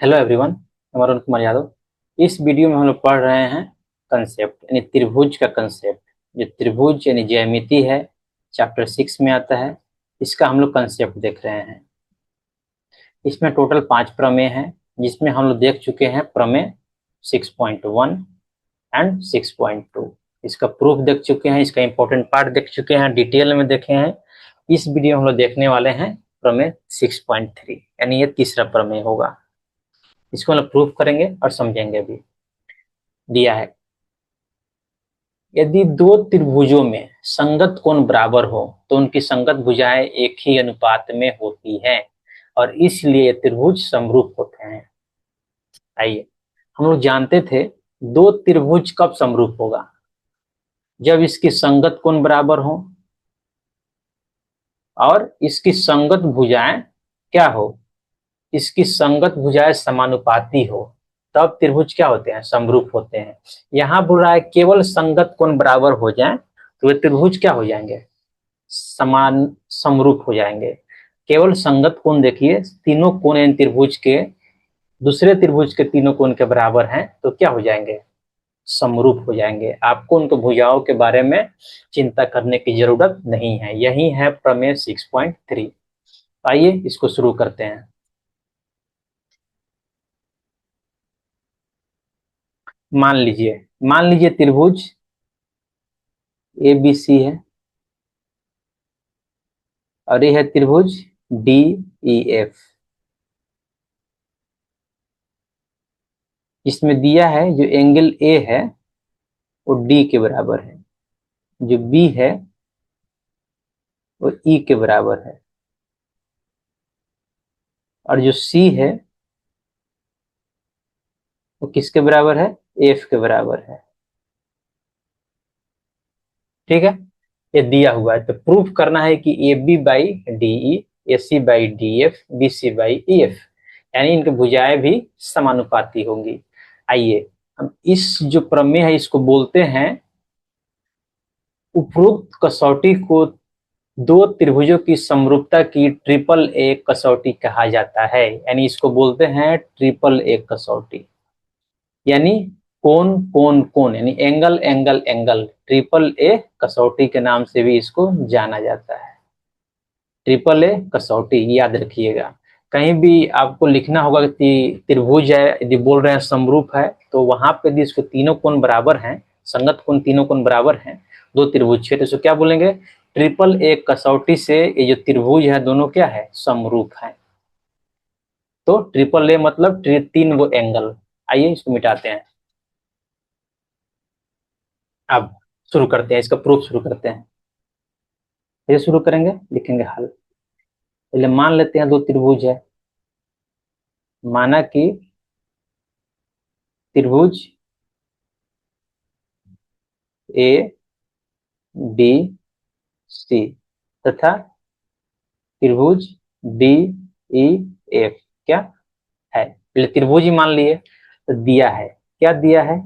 Hello everyone, मैं वरुण कुमार यादव। इस video में हम लोग पढ़ रहे हैं कंसेप्ट यानी त्रिभुज का कंसेप्ट। जो त्रिभुज यानी ज्यामिति है, चैप्टर 6 में आता है। इसका हम लोग कंसेप्ट देख रहे हैं। इसमें टोटल 5 प्रमेय हैं, जिसमें हम लोग देख चुके हैं प्रमेय 6.1 एंड 6.2। इसका प्रूफ देख चुके हैं, इसका इंपॉर्टेंट पार्ट देख चुके हैं, डिटेल में देखे हैं। इस वीडियो में हम लोग देखने वाले हैं प्रमेय 6.3 यानी ये तीसरा प्रमेय होगा। इसको हम लोग प्रूफ करेंगे और समझेंगे भी। दिया है, यदि दो त्रिभुजों में संगत कोण बराबर हो तो उनकी संगत भुजाएं एक ही अनुपात में होती हैं और इसलिए ये त्रिभुज समरूप होते हैं। आइए, हम लोग जानते थे दो त्रिभुज कब समरूप होगा? जब इसकी संगत कोण बराबर हो और इसकी संगत भुजाएं क्या हो, इसकी संगत भुजाएं समानुपाती हो, तब त्रिभुज क्या होते हैं? समरूप होते हैं। यहां बोल रहा है केवल संगत कोण बराबर हो जाए तो वे त्रिभुज क्या हो जाएंगे? समान समरूप हो जाएंगे। केवल संगत कोण देखिए, तीनों कोण इन त्रिभुज के दूसरे त्रिभुज के तीनों कोण के बराबर हैं तो क्या हो जाएंगे? समरूप हो जाएंगे। आपको उनको भुजाओं के बारे में चिंता करने की जरूरत नहीं है। यही है प्रमेय 6.3। आइए इसको शुरू करते हैं। मान लीजिए त्रिभुज ए बी सी है और ये है त्रिभुज डी ई एफ। इसमें दिया है जो एंगल ए है वो डी के बराबर है, जो बी है वो ई के बराबर है और जो सी है वो किसके बराबर है? एफ के बराबर है। ठीक है, ये दिया हुआ है तो प्रूफ करना है कि A B by D E, A C by D F, B C by E F, यानी इनकी भुजाएं भी समानुपाती होंगी। आइए, हम इस जो प्रमेय है इसको बोलते हैं उपरोक्त कसौटी को दो त्रिभुजों की समरूपता की ट्रिपल ए कसौटी कहा जाता है। यानी इसको बोलते हैं ट्रिपल ए कसौटी। यानी कोण कोण कोण यानी angle angle angle, triple A कसौटी के नाम से भी इसको जाना जाता है। ट्रिपल ए कसौटी याद रखिएगा। कहीं भी आपको लिखना होगा कि त्रिभुज है, यदि बोल रहे हैं समरूप है, तो वहां पे यदि इसको तीनों कोण बराबर हैं, संगत कोण तीनों कोण बराबर हैं, दो त्रिभुज है, तो इसको क्या बोलेंगे? ट्रिपल ए कसौटी से ये जो त्रिभुज है दोनों क्या है? समरूप है। तो ट्रिपल ए मतलब तीन वो एंगल। आइए इसको मिटाते हैं। अब शुरू करते हैं, इसका प्रूफ शुरू करते हैं। ये शुरू करेंगे, लिखेंगे हल। पहले मान लेते हैं दो त्रिभुज है। माना कि त्रिभुज ए बी सी तथा त्रिभुज डी ई एफ क्या है? पहले त्रिभुज ही मान लिए तो दिया है, क्या दिया है?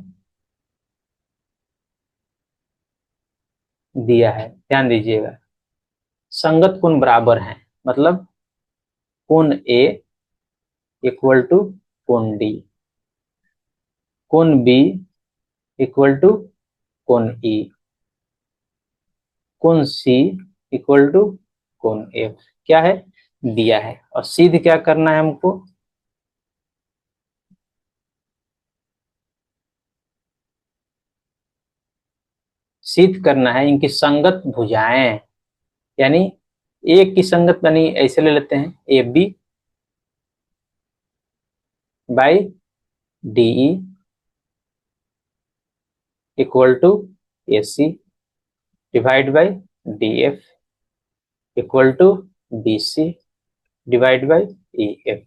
दिया है, ध्यान दीजिएगा, संगत कोण बराबर हैं, मतलब कोण ए इक्वल टू कोण डी, कोण बी इक्वल टू कोण ई, कोण सी इक्वल टू कोण एफ। क्या है? दिया है। और सिद्ध क्या करना है हमको? सिद्ध करना है इनकी संगत भुजाएं। यानी एक की संगत यानी ऐसे ले लेते हैं A B by D E equal to A C divide by D F equal to B C divide by E F.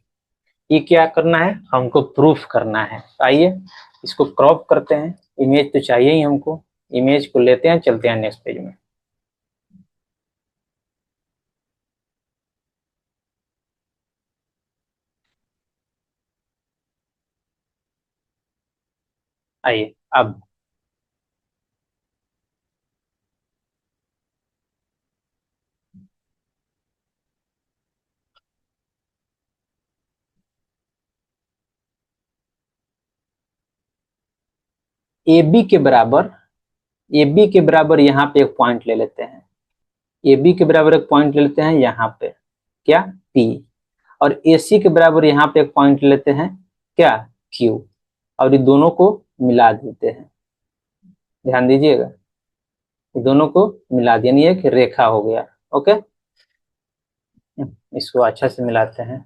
ये क्या करना है? हमको प्रूफ करना है। आइए इसको क्रॉप करते हैं, इमेज तो चाहिए ही हमको। इमेज को लेते हैं, चलते हैं नेक्स्ट पेज में। आइए अब ए बी के बराबर, ए बी के बराबर यहाँ पे एक पॉइंट ले लेते हैं, ए बी के बराबर एक पॉइंट ले लेते हैं यहाँ पे, क्या, पी, और ए सी के बराबर यहाँ पे एक पॉइंट ले लेते हैं, क्या, क्यू, और ये दोनों को मिला देते हैं। ध्यान दीजिएगा, ये दोनों को मिला दिया, यानी एक रेखा हो गया। ओके, इसको अच्छा से मिलाते हैं,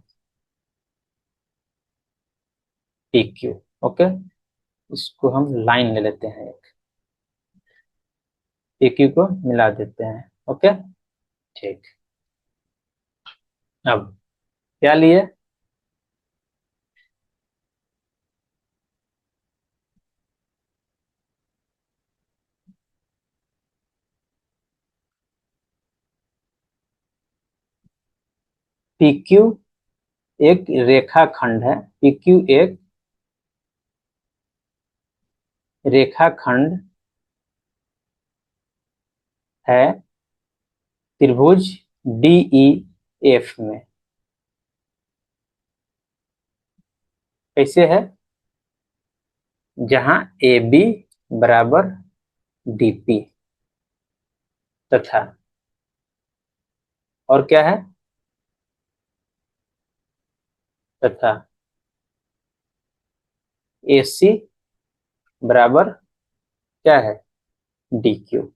पी क्यू। ओके, इसको हम लाइन ले लेते हैं, एक पी क्यू को मिला देते हैं। ओके, ठीक। अब क्या लिए, पी क्यू एक रेखाखंड है, पी क्यू एक रेखाखंड है त्रिभुज डीई एफ में। कैसे है, जहां ए बी बराबर डीपी तथा, और क्या है, तथा ए सी बराबर क्या है, डी क्यू।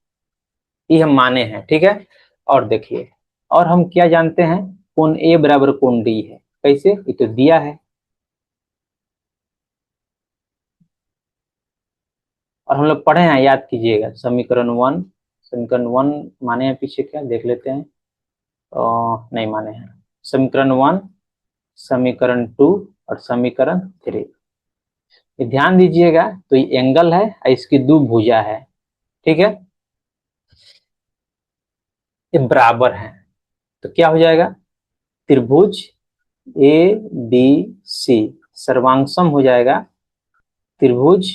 ये हम माने हैं, ठीक है। और देखिए, और हम क्या जानते हैं, कोण ए बराबर कोण डी है। कैसे, ये तो दिया है। और हम लोग पढ़े हैं, याद कीजिएगा, समीकरण वन, समीकरण वन माने हैं पीछे, क्या देख लेते हैं, नहीं माने हैं। समीकरण वन, समीकरण टू और समीकरण थ्री, ये ध्यान दीजिएगा। तो ये एंगल है और इसकी दो भुजा है, ठीक है, ये बराबर है। तो क्या हो जाएगा, त्रिभुज ए बी सी सर्वांगसम हो जाएगा त्रिभुज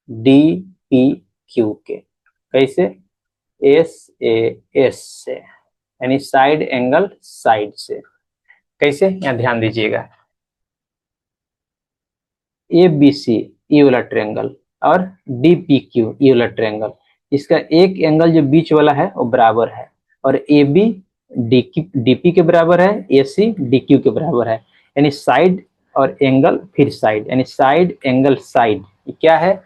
डी पी क्यू के। कैसे, एस ए एस से, यानी साइड एंगल साइड से। कैसे, यहाँ ध्यान दीजिएगा, ए बी सी ये वाला ट्रायंगल और डी पी क्यू ये वाला ट्रायंगल, इसका एक एंगल जो बीच वाला है वो बराबर है, और ए बी डी पी के बराबर है, ए सी डी क्यू के बराबर है। यानी साइड और एंगल फिर साइड, यानी साइड एंगल साइड, ये क्या है,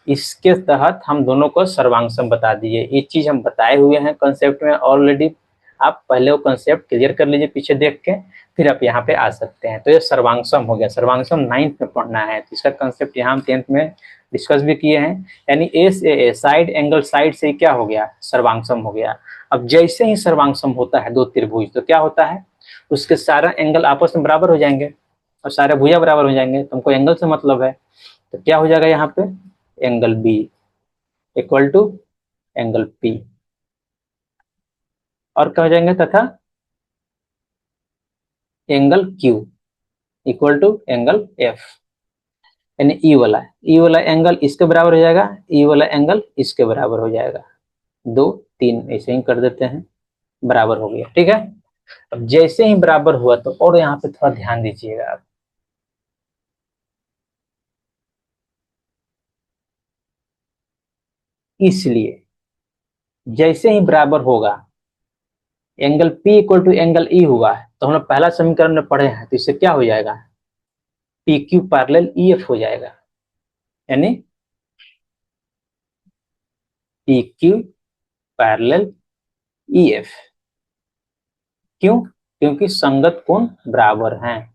इसके तहत हम दोनों को सर्वांगसम बता दिए। ये चीज हम बताए हुए हैं कंसेप्ट में ऑलरेडी, आप पहले वो कंसेप्ट क्लियर कर लीजिए पीछे देख के, फिर आप यहाँ पे आ सकते हैं। तो ये सर्वांगसम हो गया, सर्वांगसम 9th में पढ़ना है, तो इसका कंसेप्ट यहाँ हम 10th में डिस्कस भी किए हैं। यानी S A side angle side से क्या हो गया, सर्वांगसम हो गया। अब जैसे ही सर्वांगसम होता है दो त्रिभुज, तो क्या होता है, उसके सारा एंगल आपस में बराबर हो जाएंगे और सारे भुजा बराबर हो जाएंगे। तो हमको एंगल से मतलब है, तो क्या हो जाएगा यहाँ पे, angle B equal to angle P, और क्या हो जाएंगे, तथा angle Q equal to angle F. यानी ई वाला एंगल इसके बराबर हो जाएगा, ई वाला एंगल इसके बराबर हो जाएगा, दो तीन ऐसे ही कर देते हैं, बराबर हो गया, ठीक है। अब जैसे ही बराबर हुआ, तो और यहाँ पे थोड़ा ध्यान दीजिएगा आप, इसलिए जैसे ही बराबर होगा, angle P equal to angle E हुआ है, तो हम लोग पहला समीकरण में पढ़े हैं, तो इससे क्या हो जाएगा, P Q parallel E F हो जाएगा। यानी P Q parallel E F, क्यों, क्योंकि संगत कोण बराबर हैं।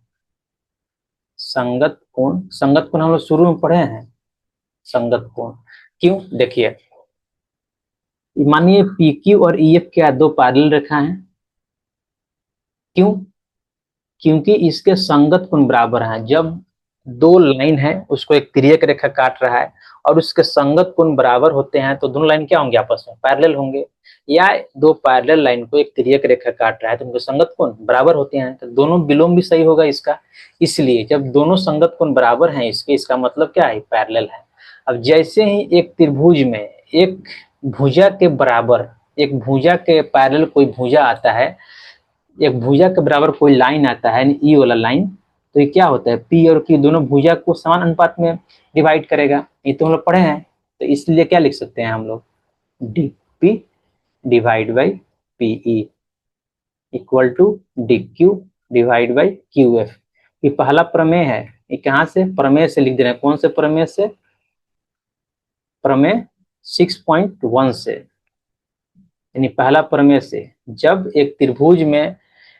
संगत कोण हम लोग शुरू में पढ़े हैं, संगत कोण। क्यों, देखिए, मानिए पी क्यू और ई एफ क्या दो पैरेलल रेखा हैं, क्यों, क्योंकि इसके संगत कोण बराबर हैं। जब दो लाइन है, उसको एक तिर्यक रेखा काट रहा है और उसके संगत कोण बराबर होते हैं, तो दोनों लाइन क्या होंगे, आपस में पैरेलल होंगे। या दो पैरेलल लाइन को एक तिर्यक रेखा काट रहा है, तो उनके संगत कोण बराबर होते हैं, तो दोनों विलोम भी सही होगा इसका। इसलिए जब दोनों संगत कोण बराबर हैं इसके, इसका मतलब क्या है, पैरेलल है। अब जैसे ही एक त्रिभुज में एक भुजा के बराबर, एक भुजा के पैरेलल कोई भुजा आता है, एक भुजा के बराबर कोई लाइन आता है, ई वाला लाइन, तो ये क्या होता है, पी और क्यू दोनों भुजा को समान अनुपात में डिवाइड करेगा। ये तो हम लोग पढ़े हैं। तो इसलिए क्या लिख सकते हैं हम लोग, dp divide by PE equal to dq divide by qf। ये पहला प्रमेय है, ये कहाँ से, प्रमेय से लिख दे रहे हैं। कौन से प्रमेय से, प्रमेय 6.1 से, यानी पहला प्रमेय से। जब एक त्रिभुज में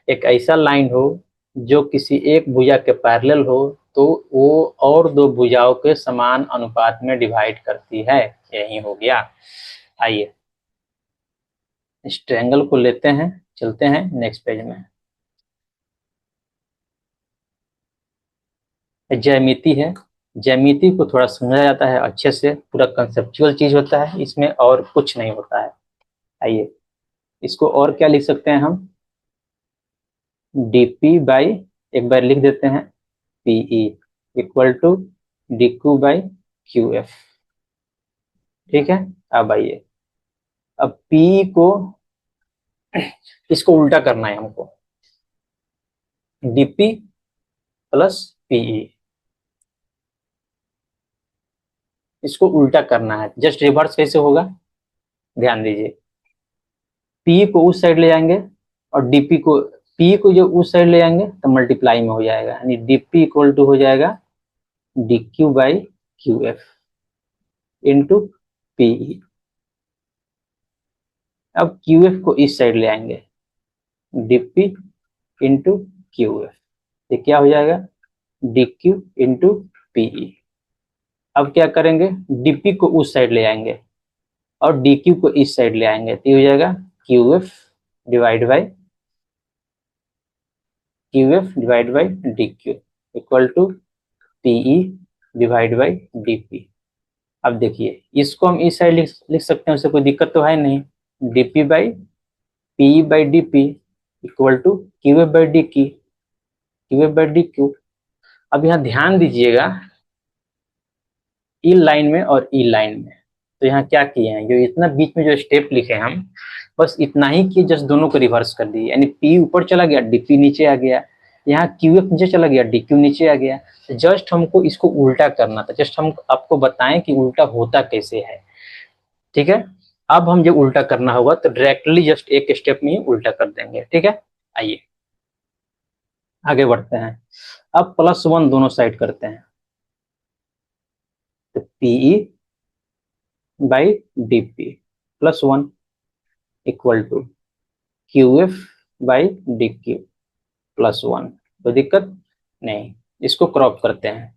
एक ऐसा लाइन हो जो किसी एक भुजा के पैरेलल हो, तो वो और दो भुजाओं के समान अनुपात में डिवाइड करती है। यही हो गया। आइए इस ट्रायंगल को लेते हैं, चलते हैं नेक्स्ट पेज में। ज्यामिति है, ज्यामिति को थोड़ा समझा जाता है अच्छे से, पूरा कंसेप्चुअल चीज होता है इसमें, और कुछ नहीं होता है। आइए इसको और क्या लिख सकते हैं हम, dp बाई, एक बार लिख देते हैं, pe equal to dq by qf। ठीक है। अब आइए, अब p को, इसको उल्टा करना है हमको, dp प्लस pe, इसको उल्टा करना है। जस्ट रिवर्स कैसे होगा, ध्यान दीजिए। p को उस साइड ले जाएंगे और dp को, p को जो उस साइड ले जाएंगे तो मल्टीप्लाई में हो जाएगा, यानी dp इक्वल टू हो जाएगा dq by qf into pe। अब qf को इस साइड ले आएंगे, dp इंटू qf, ये क्या हो जाएगा, dq इंटू pe। अब क्या करेंगे, dp को उस साइड ले आएंगे और dq को इस साइड ले आएंगे, तो ये हो जाएगा qf divide by dq equal to pe divide by dp। अब देखिए इसको हम इस साइड लिख सकते हैं, उससे कोई दिक्कत तो है नहीं। dp by pe by dp equal to qf by dq। अब यहाँ ध्यान दीजिएगा, ई लाइन में और ई लाइन में, तो यहाँ क्या किए हैं, जो इतना बीच में जो स्टेप लिखे हम, बस इतना ही किए, जस्ट दोनों को रिवर्स कर दिए, यानी p ऊपर चला गया, dp नीचे आ गया, यहाँ qf नीचे चला गया, dq नीचे आ गया। जस्ट हमको इसको उल्टा करना था, जस्ट हम आपको बताएं कि उल्टा होता कैसे है। ठीक है। अब हम जब उल्टा करना होगा तो डायरेक्टली जस्ट एक स्टेप में ही उल्टा कर देंगे। ठीक है। आइए आगे बढ़ते हैं। अब +1 दोनों साइड करते हैं, तो PE by DP +1 equal to QF by DQ +1। कोई दिक्कत नहीं। इसको क्रॉप करते हैं,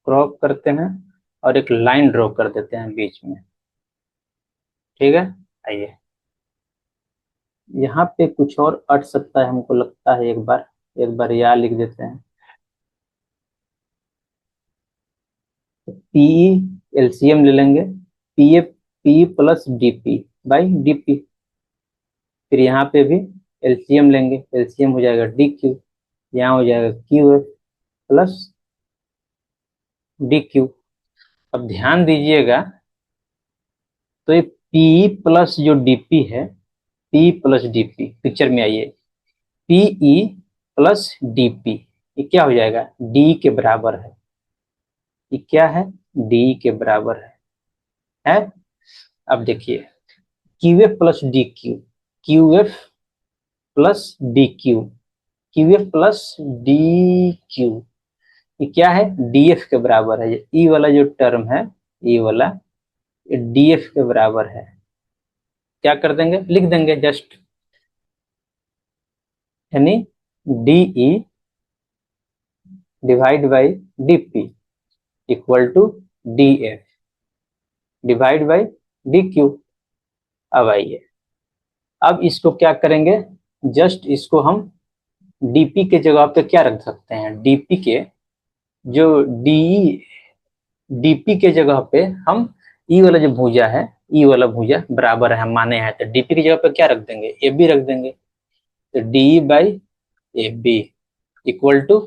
क्रॉप करते हैं और एक लाइन ड्रॉ कर देते हैं बीच में। ठीक है। आइए यहाँ पे कुछ और अट सकता है, हमको लगता है, एक बार यह लिख देते हैं, पीई एलसीएम ले लेंगे, P plus DP by DP. फिर यहाँ पे भी एलसीएम लेंगे, एलसीएम हो जाएगा डी क्यू, यहाँ हो जाएगा Q F plus D Q. अब ध्यान दीजिएगा, तो ये पी प्लस जो डीपी है, पी प्लस डीपी, पिक्चर में आइए, पीई प्लस डीपी, ये क्या हो जाएगा, डी के बराबर है। ये क्या है, डी के बराबर है। अब देखिए Q F plus D Q, Q F plus D Q, Q F plus D Q, ये क्या है, डी एफ के बराबर है। ई वाला जो टर्म है, ई वाला डी एफ के बराबर है। क्या कर देंगे, लिख देंगे जस्ट, यानी DE divide by DP equal to D F divide by D Q. अब आइए, अब इसको क्या करेंगे, जस्ट इसको हम डीपी के जगह पे क्या रख सकते हैं, डीपी के जो डी, डीपी के जगह पे हम ई वाला जो भुजा है, ई वाला भुजा बराबर है, हम माने हैं, तो डीपी की जगह पे क्या रख देंगे, ए बी रख देंगे, तो D by A B equal to,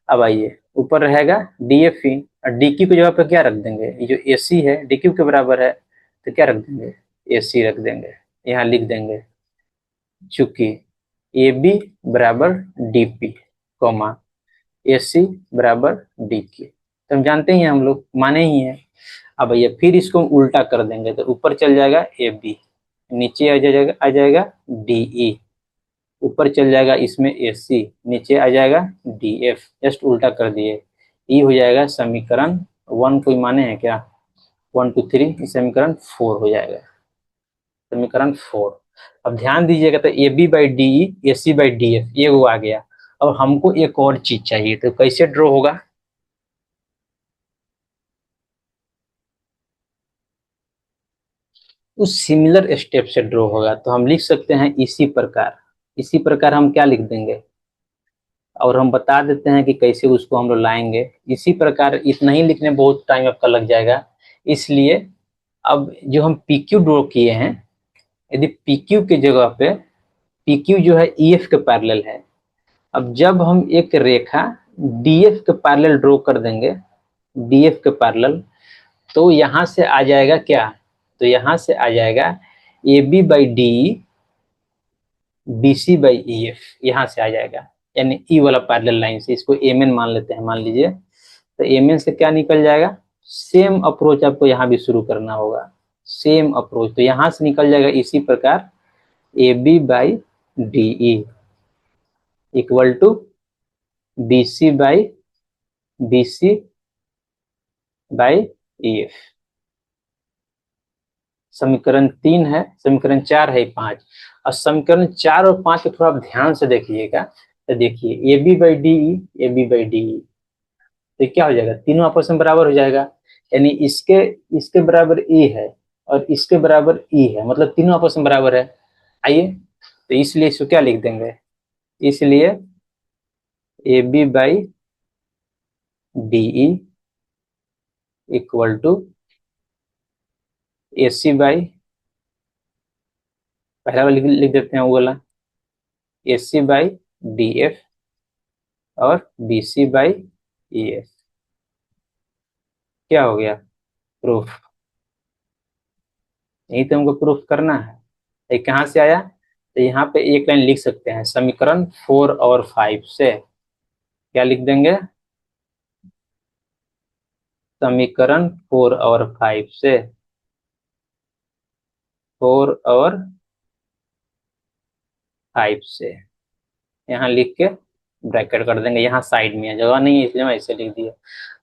अब आइए ऊपर रहेगा डी एफ ई, और डी क्यू की जगह पे क्या रख देंगे, ये जो ए सी है डी क्यू के बराबर है, तो क्या रख देंगे, AC रख देंगे, यहाँ लिख देंगे चूंकि AB बराबर DP कॉमा AC बराबर DQ, तो हम जानते ही हैं, हम लोग माने ही हैं। अब भैया फिर इसको उल्टा कर देंगे तो ऊपर चल जाएगा AB, नीचे आ जाएगा DE, ऊपर चल जाएगा इसमें AC, नीचे आ जाएगा DF, जस्ट उल्टा कर दिए। ये हो जाएगा समीकरण 1, कोई माने हैं क्या? 1 2 3, समीकरण 4 हो जाएगा, समीकरण 4। अब ध्यान दीजिएगा, तो AB by DE AC by DF ये वो आ गया। अब हमको एक और चीज चाहिए, तो कैसे ड्रॉ होगा? उस सिमिलर स्टेप से ड्रॉ होगा, तो हम लिख सकते हैं इसी प्रकार। इसी प्रकार हम क्या लिख देंगे, और हम बता देते हैं कि कैसे उसको हम लोग लाएंगे। इसी प्रकार इतना ही लिखने में बहुत टाइम आपका लग जाएगा, इसलिए अब जो हम PQ ड्रॉ किए हैं, यदि PQ के जगह पे PQ जो है EF के पैरेलल है, अब जब हम एक रेखा DF के पैरेलल ड्रॉ कर देंगे, DF के पैरेलल, तो यहां से आ जाएगा क्या? तो यहां से आ जाएगा AB by DE BC by EF, यहां से आ जाएगा, यानी ई वाला पैरेलल लाइन से। इसको MN मान लेते हैं, मान लीजिए, तो MN से क्या निकल जाएगा? सेम अप्रोच आपको यहाँ भी शुरू करना होगा, सेम अप्रोच, तो यहां से निकल जाएगा इसी प्रकार AB by DE equal to BC by BC by EF। समीकरण 3 है, समीकरण 4 है, 5। और समीकरण 4 और 5 को थोड़ा ध्यान से देखिएगा, तो देखिए AB by DE AB by DE, तो क्या हो जाएगा? तीनों आपस में बराबर हो जाएगा, यानी इसके इसके बराबर E है और इसके बराबर E है, मतलब तीनों आपस में बराबर है। आइए, तो इसलिए इसको क्या लिख देंगे, इसलिए AB by DE equal to AC by, पहला वाला लिख देते हैं वो वाला, AC बाई DF और BC बाई EF। क्या हो गया? प्रूफ। यही तो हमको प्रूफ करना है। ये कहाँ से आया? तो यहाँ पे एक लाइन लिख सकते हैं, समीकरण 4 और 5 से। क्या लिख देंगे? समीकरण 4 और 5 से, 4 और 5 से यहाँ लिख के ब्रैकेट कर देंगे, यहाँ साइड में है, जगह नहीं है इसलिए मैं ऐसे लिख दिया।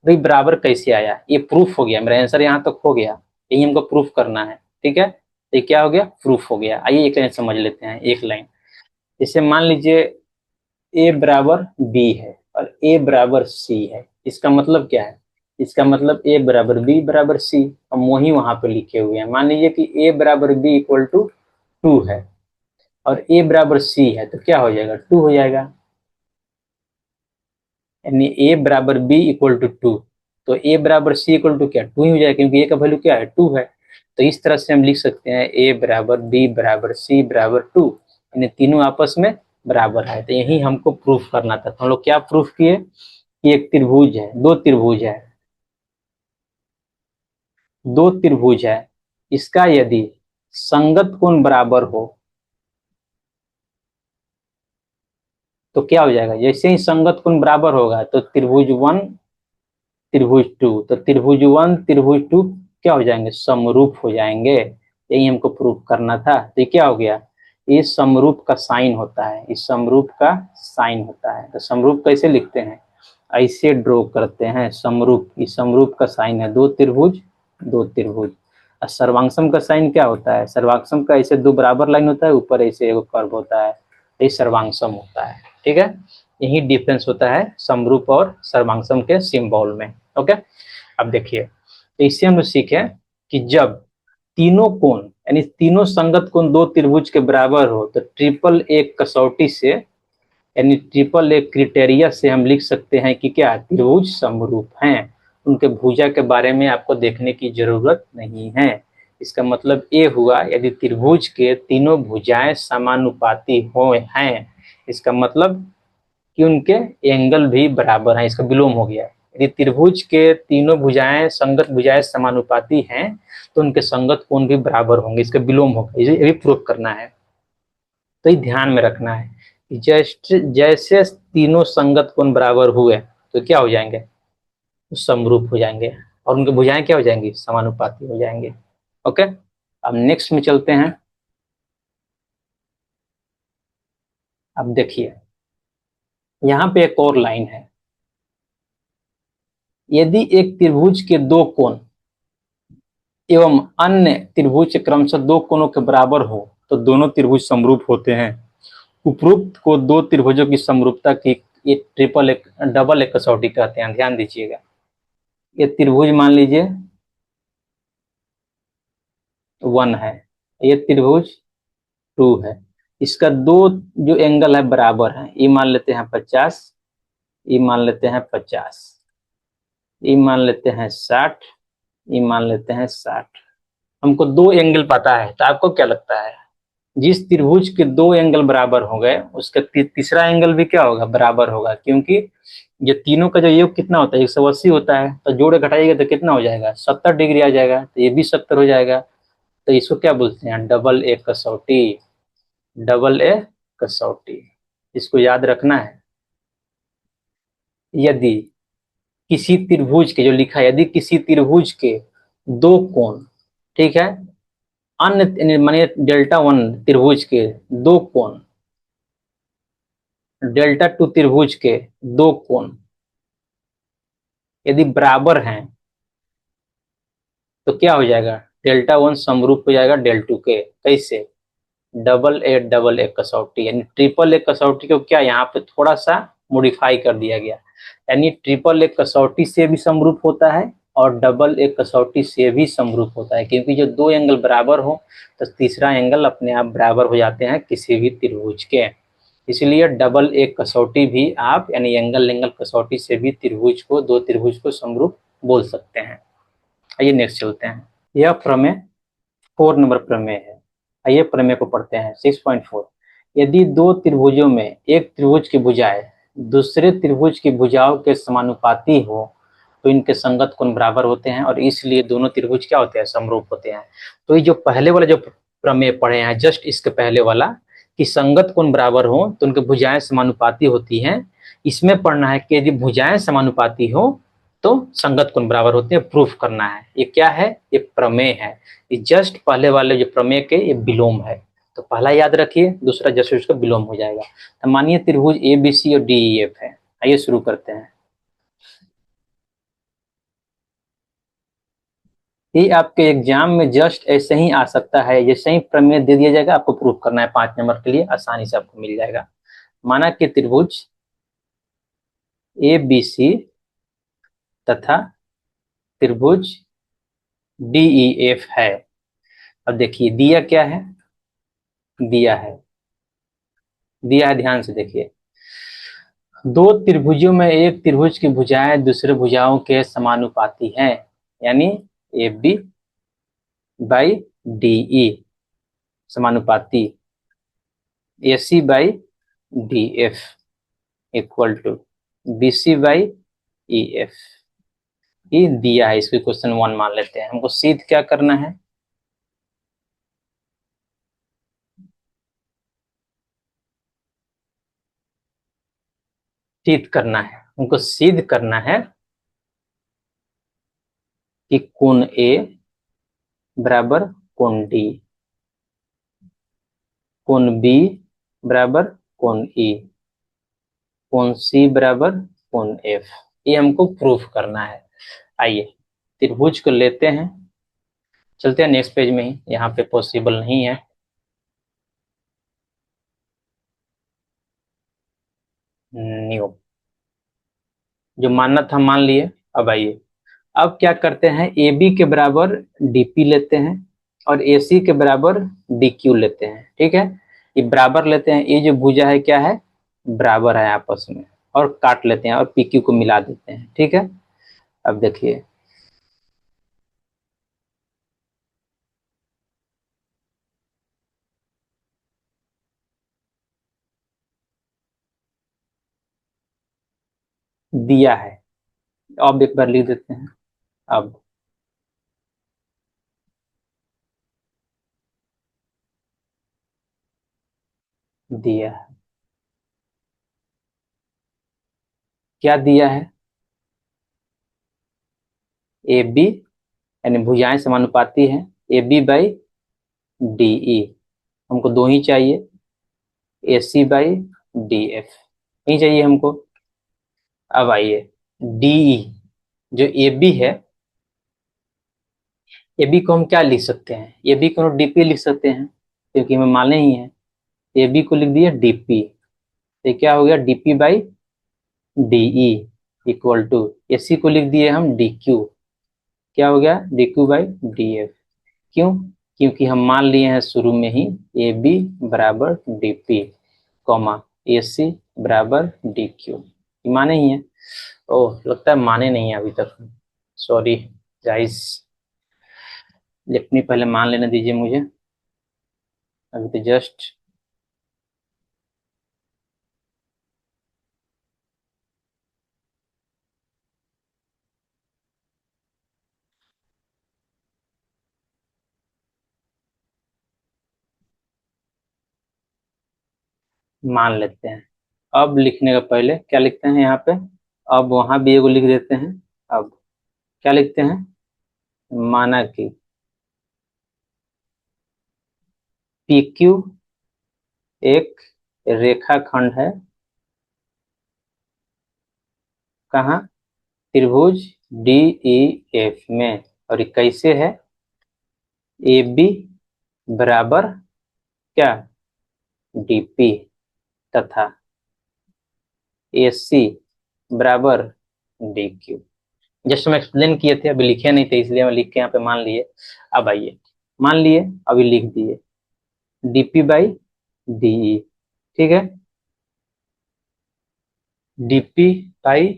भाई बराबर कैसे आया? ये प्रूफ हो गया, मेरा आंसर यहाँ तक हो गया, यही हमको प्रूफ करना है, ठीक है। तो ये क्या हो गया? प्रूफ हो गया। आइए एक लाइन समझ लेते हैं, एक लाइन। जैसे मान लीजिए A बराबर B है और A बराबर C है, इसका मतलब क्या है? इसका मतलब A बराबर B बराबर C, हम वही वहां पे लिखे हुए हैं। मान लीजिए कि A बराबर B इक्वल टू 2 है और A बराबर C है, तो क्या हो जाएगा? 2 हो जाएगा, यानी A बराबर B इक्वल टू 2, तो A बराबर C इक्वल टू क्या? 2 ही हो जाएगा, क्योंकि A का वैल्यू क्या है? 2 है। तो इस तरह से हम लिख सकते हैं A बराबर B बराबर C बराबर 2, यानी तीनों आपस में बराबर है। तो यही हमको प्रूफ करना था। तो हम लोग क्या प्रूफ किए कि एक त्रिभुज है, दो त्रिभुज है, दो त्रिभुज है, इसका यदि संगत कोण बराबर हो तो क्या हो जाएगा? जैसे ही संगत कोण बराबर होगा तो त्रिभुज 1 त्रिभुज 2, तो त्रिभुज 1 त्रिभुज 2 क्या हो जाएंगे? समरूप हो जाएंगे। यही हमको प्रूफ करना था। तो ये क्या हो गया? इस समरूप का साइन होता है, इस समरूप का साइन होता है। तो समरूप कैसे लिखते हैं? ऐसे ड्रॉ करते हैं समरूप। इस समरूप का साइन है दो त्रिभुज, दो त्रिभुज। और सर्वांगसम का साइन क्या होता है? सर्वांगसम का ऐसे दो बराबर लाइन होता है, ऊपर ऐसे एक कर्व होता है, ये सर्वांगसम होता है, ठीक है। यही डिफरेंस होता है समरूप और सर्वांगसम के सिंबल में। ओके, अब देखिए, तो इससे हम लोग सीखे कि जब तीनों कोण यानी तीनों संगत कोण दो त्रिभुज के बराबर हो तो ट्रिपल ए कसौटी से, यानी ट्रिपल ए क्रिटेरिया से हम लिख सकते हैं कि क्या? त्रिभुज समरूप हैं। उनके भुजा के बारे में आपको देखने की जरूरत नहीं है। इसका मतलब ये हुआ, यदि त्रिभुज के तीनों भुजाएं समानुपाती हो हैं, इसका मतलब कि उनके एंगल भी बराबर हैं। इसका विलोम हो गया, यदि त्रिभुज के तीनों भुजाएं संगत भुजाएं समानुपाती हैं तो उनके संगत कोण भी बराबर होंगे, इसका विलोम होगा, ये भी प्रूफ करना है। तो ये ध्यान में रखना है कि जैसे जैसे तीनों संगत कोण बराबर हुए तो क्या हो जाएंगे, समरूप हो जाएंगे, और उनकी भुजाएं क्या हो जाएंगी, समानुपाती हो जाएंगे। ओके, अब नेक्स्ट में चलते हैं। अब देखिए यहां पे एक और लाइन है, यदि एक त्रिभुज के दो कोण एवं अन्य त्रिभुज क्रमशः दो कोणों के बराबर हो तो दोनों त्रिभुज समरूप होते हैं। उपरोक्त को दो त्रिभुजों की समरूपता की ये ट्रिपल एक डबल एक कसौटी कहते हैं, ध्यान दीजिएगा। ये त्रिभुज मान लीजिए 1 है, ये त्रिभुज 2 है, इसका दो जो एंगल है बराबर है, ये मान लेते हैं 50, ये मान लेते हैं 50, ये मान लेते हैं 60, ये मान लेते हैं 60। हमको दो एंगल पता है, तो आपको क्या लगता है जिस त्रिभुज के दो एंगल बराबर हो गए उसका तीसरा एंगल भी क्या होगा, बराबर होगा, क्योंकि ये तीनों का जो योग कितना होता है 180 होता है, तो जोड़े घटाइएगा तो कितना हो जाएगा, 70 डिग्री आ जाएगा, तो ये भी 70 हो जाएगा। तो इसको क्या बोलते हैं, डबल ए कसौटी, डबल ए कसौटी, इसको याद रखना है। यदि किसी त्रिभुज के, जो लिखा है, यदि किसी त्रिभुज के दो कोण, ठीक है, अन्य मानिए डेल्टा 1 त्रिभुज के दो कोण, डेल्टा 2 त्रिभुज के दो कोण यदि बराबर हैं तो क्या हो जाएगा, डेल्टा 1 समरूप हो जाएगा डेल 2 के। कैसे, डबल ए कसौटी, यानी ट्रिपल ए कसौटी को क्या यहाँ पे थोड़ा सा मॉडिफाई कर दिया गया, यानी ट्रिपल ए कसौटी से भी समरूप होता है और डबल ए कसौटी से भी समरूप होता है, क्योंकि जो दो एंगल बराबर हो तो तीसरा एंगल अपने आप बराबर हो जाते हैं किसी भी त्रिभुज के। इसलिए डबल ए कसौटी भी आप यानी एंगल एंगल कसौटी से भी त्रिभुज को, दो त्रिभुज को समरूप बोल सकते हैं। आइए नेक्स्ट चलते हैं। यह प्रमेय 4 नंबर प्रमेय है। आइए प्रमेय को पढ़ते हैं। 6.4, यदि दो त्रिभुजों में एक त्रिभुज की भुजाएं दूसरे त्रिभुज की भुजाओं के समानुपाती हो तो इनके संगत कोण बराबर होते हैं और इसलिए दोनों त्रिभुज क्या होते हैं, समरूप होते हैं। तो ये जो पहले वाला जो प्रमेय पढ़े हैं, जस्ट इसके पहले वाला कि संगत कोण बराबर हो तो उनकी भुजाएं समानुपाती होती हैं, इसमें पढ़ना है कि यदि भुजाएं समानुपाती हो तो संगत कोण बराबर होते हैं, प्रूफ करना है। ये क्या है, ये प्रमेय है। ये जस्ट पहले वाले जो प्रमेय के ये विलोम है, तो पहला याद रखिए, दूसरा जस्ट उसका विलोम हो जाएगा। तो मानिए त्रिभुज ए बी सी और डी ई एफ है। आइए शुरू करते हैं। ये आपके एग्जाम में जस्ट ऐसे ही आ सकता है, जैसे ही प्रमेय दे दिया जाएगा आपको प्रूफ करना है, 5 नंबर के लिए आसानी से आपको मिल जाएगा। माना कि त्रिभुज ए बी सी तथा त्रिभुज डी ई एफ है। अब देखिए दिया क्या है, दिया है, दिया है, ध्यान से देखिए। दो त्रिभुजों में एक त्रिभुज की भुजाएं दूसरे भुजाओं के समानुपाती हैं, यानी A B by D E समानुपाती, A C by D F equal to B C by E F. ये दिया है, इसको क्वेश्चन 1 मान लेते हैं। हमको सीध क्या करना है, सिद्ध करना है, हमको सिद्ध करना है कि कोण ए बराबर कोण डी, कोण बी बराबर कोण ई, कोण सी बराबर कोण एफ। ये हमको प्रूफ करना है। आइए त्रिभुज को लेते हैं, चलते हैं नेक्स्ट पेज में ही, यहाँ पे पॉसिबल नहीं है। न्यू, जो मानना था मान लिए। अब आइए, अब क्या करते हैं, ए बी के बराबर डीपी लेते हैं और ए सी के बराबर डी क्यू लेते हैं। ठीक है, ये बराबर लेते हैं, ये जो भुजा है क्या है, बराबर है आपस में, और काट लेते हैं और पी क्यू को मिला देते हैं। ठीक है, अब देखिए दिया है, अब एक बार लिख देते हैं। अब दिया है, क्या दिया है? ए बी, यानी भुजाएं समानुपाती हैं, A B by D E, हमको दो ही चाहिए, A C by D F नहीं चाहिए हमको। अब आइए डी ई, जो ए बी है, ए बी को हम क्या लिख सकते हैं? ए बी को डीपी लिख सकते हैं, क्योंकि हमें माने ही है। ए बी को लिख दिया डीपी, तो क्या हो गया? DP by DE equal to, A C को लिख दिए हम डी क्यू, क्या हो गया? D Q by D F. क्यों? क्योंकि हम मान लिए हैं शुरू में ही ए बी बराबर D P, comma A C बराबर डी क्यू, माने ही है। ओह, लगता है माने नहीं है अभी तक, सॉरी गाइस, लिखनी पहले मान लेने दीजिए मुझे, अभी तो जस्ट मान लेते हैं। अब लिखने का पहले क्या लिखते हैं यहाँ पे? अब वहां भी एगो लिख देते हैं। अब क्या लिखते हैं? माना कि पी क्यू एक रेखाखंड है, कहाँ? त्रिभुज डी ई एफ में। और ये कैसे है? ए बी बराबर क्या? डी पी, तथा ए सी बराबर डी क्यू। जस्ट हम एक्सप्लेन किए थे, अभी लिखे नहीं थे, इसलिए हम लिख के यहाँ पे मान लिए। अब आइए, मान लिए, अभी लिख दिए डीपी बाई डीई, ठीक है? डीपी बाई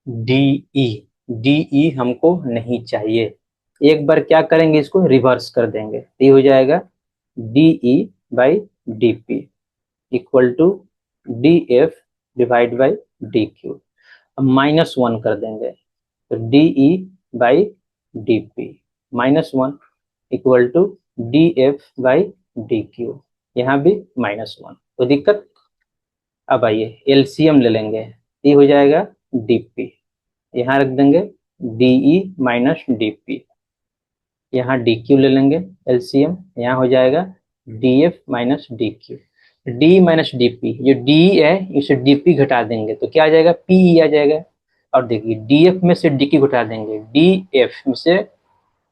डीई, डीई हमको नहीं चाहिए। एक बार क्या करेंगे, इसको रिवर्स कर देंगे, ये हो जाएगा DE by DP equal to D F divide by D Q. अब -1 कर देंगे, तो DE by DP -1 equal to D F by D Q, यहाँ भी -1, तो दिक्कत। अब आइए एलसीएम ले लेंगे, ये हो जाएगा डीपी, यहाँ रख देंगे डीई माइनस डीपी, यहाँ डी क्यू ले लेंगे एलसीएम, यहाँ हो जाएगा D F minus D Q. D minus D P, जो डी है इसे डी पी घटा देंगे तो क्या आ जाएगा? पी आ जाएगा। और देखिए डी एफ में से डी क्यू घटा देंगे, डी एफ में से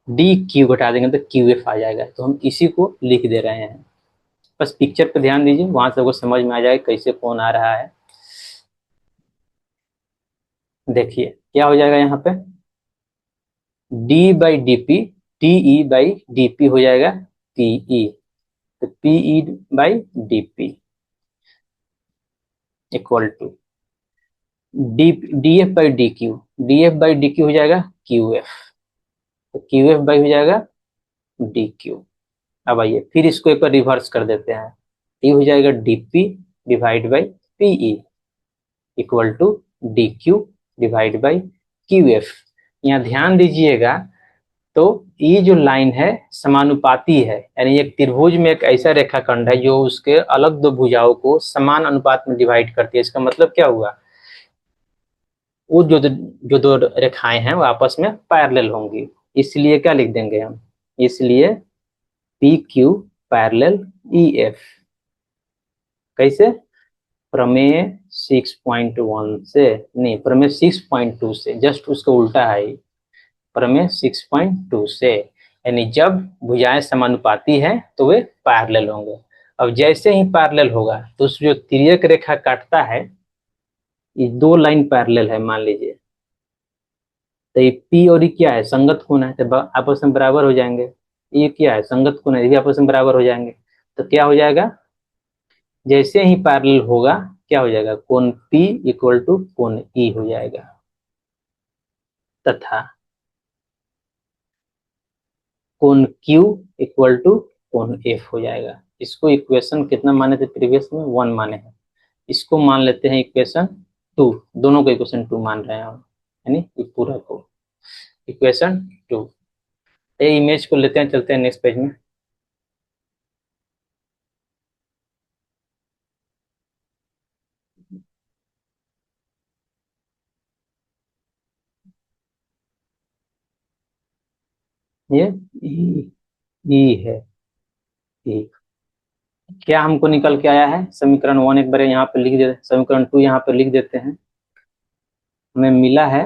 डी क्यू घटा देंगे तो क्यू एफ आ जाएगा। तो हम इसी को लिख दे रहे हैं, बस पिक्चर पे ध्यान दीजिए, वहां से आपको समझ में आ जाएगा कैसे कौन आ रहा है। देखिए क्या हो जाएगा यहाँ पे, D by D P, D E by D P हो जाएगा पीई, तो PE by D P equal to D D F by D Q, D F by D Q हो जाएगा क्यू एफ, तो क्यू एफ बाई हो जाएगा D Q. अब आइए फिर इसको एक बार रिवर्स कर देते हैं, ये हो जाएगा D P divide by PE equal to D Q divide by Q F. यहाँ ध्यान दीजिएगा, तो ये जो लाइन है समानुपाती है, यानी एक त्रिभुज में एक ऐसा रेखाखंड है जो उसके अलग दो भुजाओं को समान अनुपात में डिवाइड करती है। इसका मतलब क्या हुआ? वो जो दो रेखाएं हैं वो आपस में पैरेलल होंगी, इसलिए क्या लिख देंगे हम? इसलिए पी क्यू पैरेलल ई एफ। कैसे? प्रमेय 6.1 से, नहीं प्रमेय 6.2 से, जस्ट उसका उल्टा है, प्रमेय 6.2 से, यानी जब भुजाएं समानुपाती हैं तो वे पैरेलल होंगे। अब जैसे ही पैरेलल होगा तो उस जो तिर्यक रेखा काटता है, ये दो लाइन पैरेलल है मान लीजिए, तो ये पी और ये क्या है? संगत कोण है, तो आपस में बराबर हो जाएंगे। ये क्या है? संगत कोण है, ये भी आपस में बराबर हो जाएंगे। तो क्या हो जाएगा? जैसे ही पैरेलल होगा क्या हो जाएगा? कोण पी इक्वल टू कोण ई हो जाएगा, तथा कोण Q इक्वल टू कोण F हो जाएगा। इसको इक्वेशन कितना माने थे प्रीवियस में? 1 माने हैं। इसको मान लेते हैं इक्वेशन 2, दोनों को इक्वेशन 2 मान रहे हैं हम। यानी ये पूरा को। इक्वेशन 2। ये इमेज को लेते हैं, चलते हैं नेक्स्ट पेज में। ये ई, ई है, ई। क्या हमको निकल के आया है? समीकरण 1 एक बार यहाँ पे लिख देते, समीकरण 2 यहाँ पे लिख देते हैं। हमें मिला है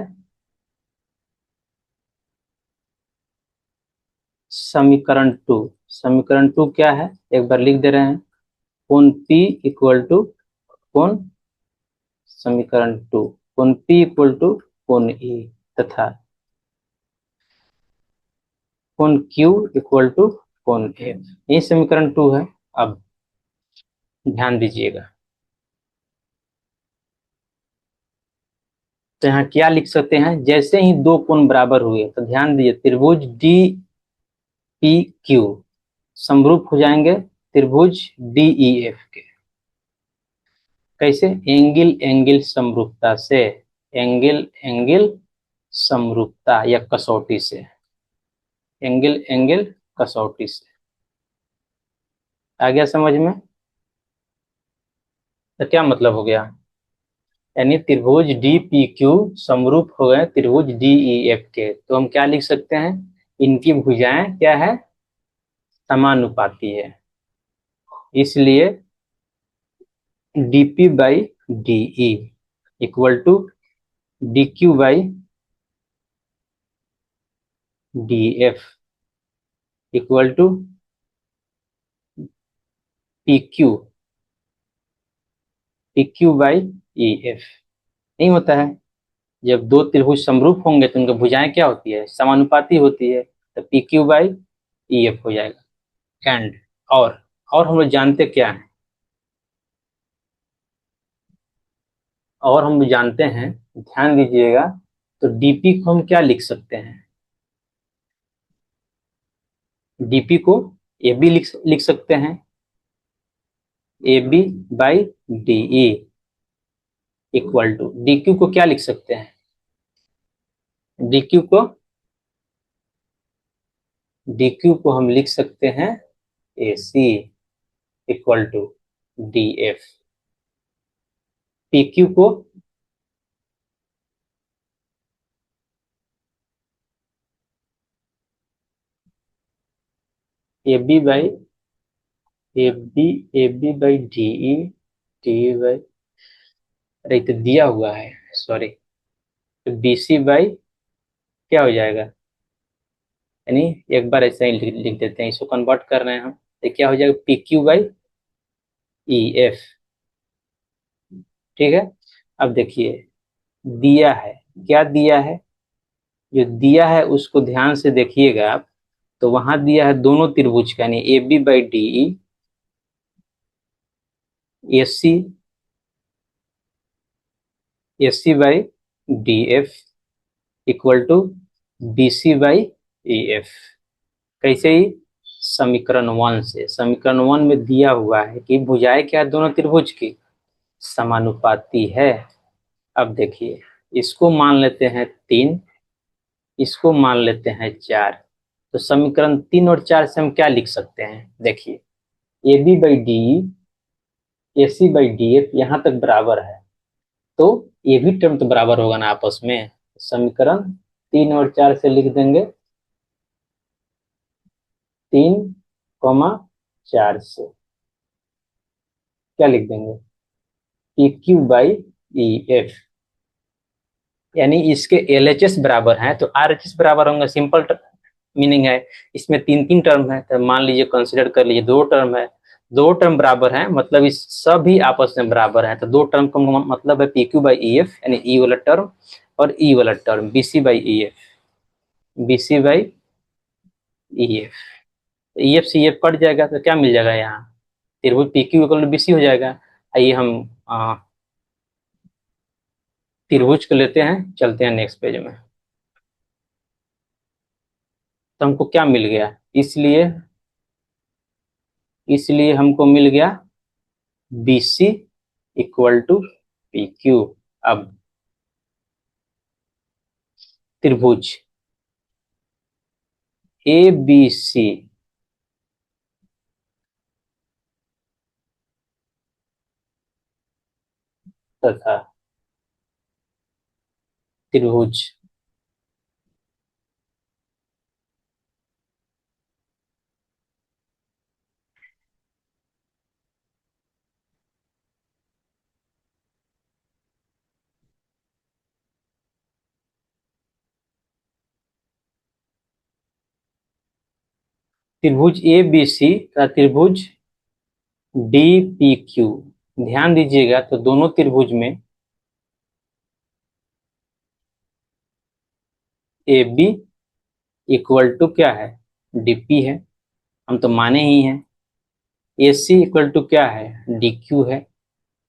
समीकरण 2 क्या है एक बार लिख दे रहे हैं। कोण P इक्वल टू कोण, समीकरण 2 कोण P इक्वल टू कोण E, तथा कोण Q इक्वल टू कोण F। ये समीकरण 2 है। अब ध्यान दीजिएगा, तो यहाँ क्या लिख सकते हैं? जैसे ही दो कोण बराबर हुए तो ध्यान दीजिए, त्रिभुज डी पी क्यू समरूप हो जाएंगे त्रिभुज डी ई एफ के। कैसे? एंगल एंगल समरूपता से, एंगल एंगल समरूपता या कसौटी से, एंगल एंगल कसौटी से। आ गया समझ में? तो क्या मतलब हो गया? यानी त्रिभुज डी पी क्यू समरूप हो गए त्रिभुज डी ई एफ के, तो हम क्या लिख सकते हैं? इनकी भुजाएं क्या है? समानुपाती है। इसलिए dp by D equal to dq by D F equal to pq, pq by E F. नहीं होता है? जब दो त्रिभुज समरूप होंगे तो उनकी भुजाएं क्या होती है? समानुपाती होती है। तो pq बाई ई एफ हो जाएगा। एंड और हम लोग जानते क्या है? और हम जानते हैं, ध्यान दीजिएगा, तो dp को हम क्या लिख सकते हैं? dp को ए बी लिख सकते हैं, A B by D E equal to dq को क्या लिख सकते हैं? dq को हम लिख सकते हैं A C equal to D F. pq को A B by A B by D E, D by, अरे तो दिया हुआ है, सॉरी, तो बी सी बाई क्या हो जाएगा? यानी एक बार ऐसे ही लिख देते हैं, इसको कन्वर्ट कर रहे हैं हम, तो क्या हो जाएगा? P Q by E F. ठीक है। अब देखिए, दिया है, क्या दिया है? जो दिया है उसको ध्यान से देखिएगा आप, तो वहां दिया है दोनों त्रिभुज का, यानी A B by D E, S C, S C by D F equal to B C by E F. कैसे ही? समीकरण 1 से। समीकरण 1 में दिया हुआ है कि भुजाएं क्या है दोनों त्रिभुज की? समानुपाती है। अब देखिए, इसको मान लेते हैं 3, इसको मान लेते हैं 4। तो समीकरण 3 और 4 से हम क्या लिख सकते हैं? देखिए, A B by D A C by D F यहाँ तक बराबर है, तो ये भी टर्म तो बराबर होगा ना आपस में। समीकरण 3 और 4 से लिख देंगे, 3, 4 से क्या लिख देंगे? P Q by E F. यानी इसके एल एच एस बराबर हैं तो आर एच एस बराबर होंगे। सिंपल मीनिंग है। इसमें 3 3 टर्म है, तो मान लीजिए, कंसिडर कर लीजिए 2 टर्म है, 2 टर्म बराबर हैं, मतलब इस सभी आपस में बराबर हैं। तो 2 टर्म का मतलब है P Q by E F, यानी ई वाला टर्म और ई वाला term B C by E F, B C by E F. E F C F cut जाएगा तो क्या मिल जाएगा यहाँ? त्रिभुज P Q equal to B C हो जाएगा। आइए हम त्रिभुज को लेते हैं, चलते हैं नेक्स्ट पेज में। तो हमको क्या मिल गया? इसलिए इसलिए हमको मिल गया B C equal to P Q. अब त्रिभुज ए बी सी तथा त्रिभुज त्रिभुज ए बी सी तथा त्रिभुज डी पी क्यू। ध्यान दीजिएगा, तो दोनों त्रिभुज में ए बी इक्वल टू क्या है, डीपी है, हम तो माने ही हैं। ए सी इक्वल टू क्या है, डी क्यू है।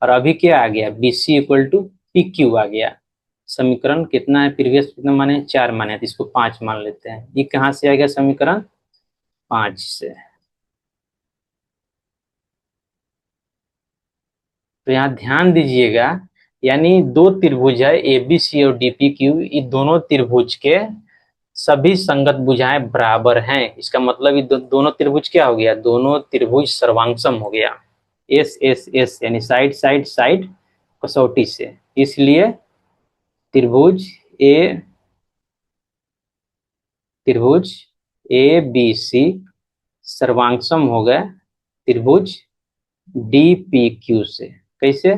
और अभी क्या आ गया, B C equal to P Q आ गया। समीकरण कितना है, प्रीवियस कितना माने, 4 माने, तो इसको 5 मान लेते हैं। ये कहाँ से आ गया समीकरण, 5 से। तो यहाँ ध्यान दीजिएगा, यानी दो त्रिभुज है ए बी सी और डी पी क्यू, ये दोनों त्रिभुज के सभी संगत भुजाएं बराबर हैं। इसका मतलब ये दोनों त्रिभुज क्या हो गया, दोनों त्रिभुज सर्वांगसम हो गया। एस एस एस यानी साइड साइड साइड कसौटी से, इसलिए त्रिभुज ए त्रिभुज ए बी सी सर्वांगसम हो गए त्रिभुज डी पी क्यू से। कैसे,